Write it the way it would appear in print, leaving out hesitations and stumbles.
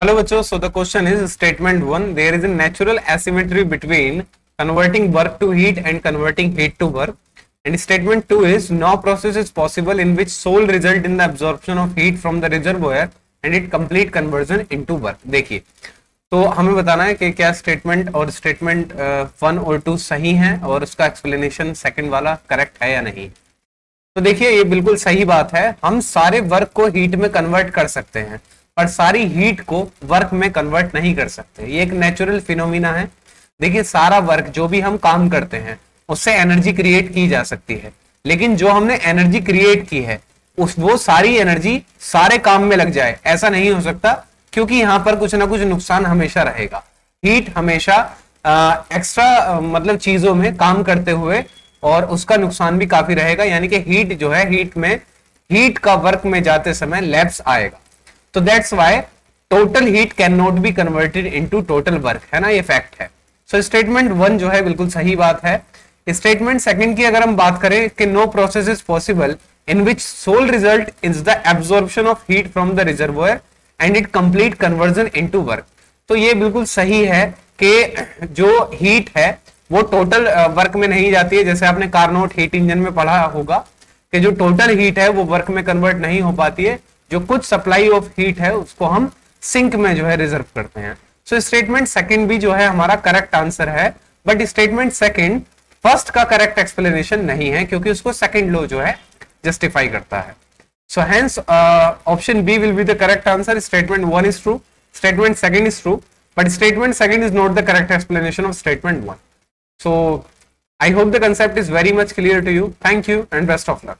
Hello बच्चों, so the question is statement 1. There is a natural asymmetry between converting work to heat and converting heat to work. And statement 2 is no process is possible in which sole result in the absorption of heat from the reservoir and it complete conversion into work. देखिए, तो हमें बताना है कि क्या statement और statement 1 और 2 सही हैं और उसका एक्सप्लेनेशन सेकंड वाला करेक्ट है या नहीं। तो देखिए, ये बिल्कुल सही बात है। हम सारे वर्क को हीट में कन्वर्ट कर सकते हैं और सारी हीट को वर्क में कन्वर्ट नहीं कर सकते। ये एक नेचुरल फिनोमिना है। देखिए, सारा वर्क जो भी हम काम करते हैं उससे एनर्जी क्रिएट की जा सकती है, लेकिन जो हमने एनर्जी क्रिएट की है वो सारी एनर्जी सारे काम में लग जाए, ऐसा नहीं हो सकता, क्योंकि यहां पर कुछ ना कुछ नुकसान हमेशा रहेगा। हीट हमेशा एक्स्ट्रा मतलब चीजों में काम करते हुए और उसका नुकसान भी काफी रहेगा, यानी कि हीट जो है हीट का वर्क में जाते समय लैप्स आएगा। तो that's why total heat can not be converted into total work, है ना, ये फैक्ट है। सो स्टेटमेंट 1 जो है बिल्कुल सही बात है। स्टेटमेंट सेकंड की अगर हम बात करें कि no process is possible in which sole result is the absorption of heat from the reservoir and it complete conversion into work, तो ये बिल्कुल सही है कि जो हीट है वो टोटल वर्क में नहीं जाती है। जैसे आपने कार्नोट हीट इंजन में पढ़ा होगा कि जो टोटल हीट है वो वर्क में कन्वर्ट नहीं हो पाती है, जो कुछ सप्लाई ऑफ हीट है उसको हम सिंक में जो है रिजर्व करते हैं। सो स्टेटमेंट सेकंड भी जो है हमारा करेक्ट आंसर है, बट स्टेटमेंट सेकंड फर्स्ट का करेक्ट एक्सप्लेनेशन नहीं है, क्योंकि उसको सेकंड लॉ जो है जस्टिफाई करता है। So hence option B will be the correct answer. Statement 1 is true, statement second is true, but statement second is not the correct explanation of statement 1. So I hope the concept is very much clear to you. Thank you and best of luck.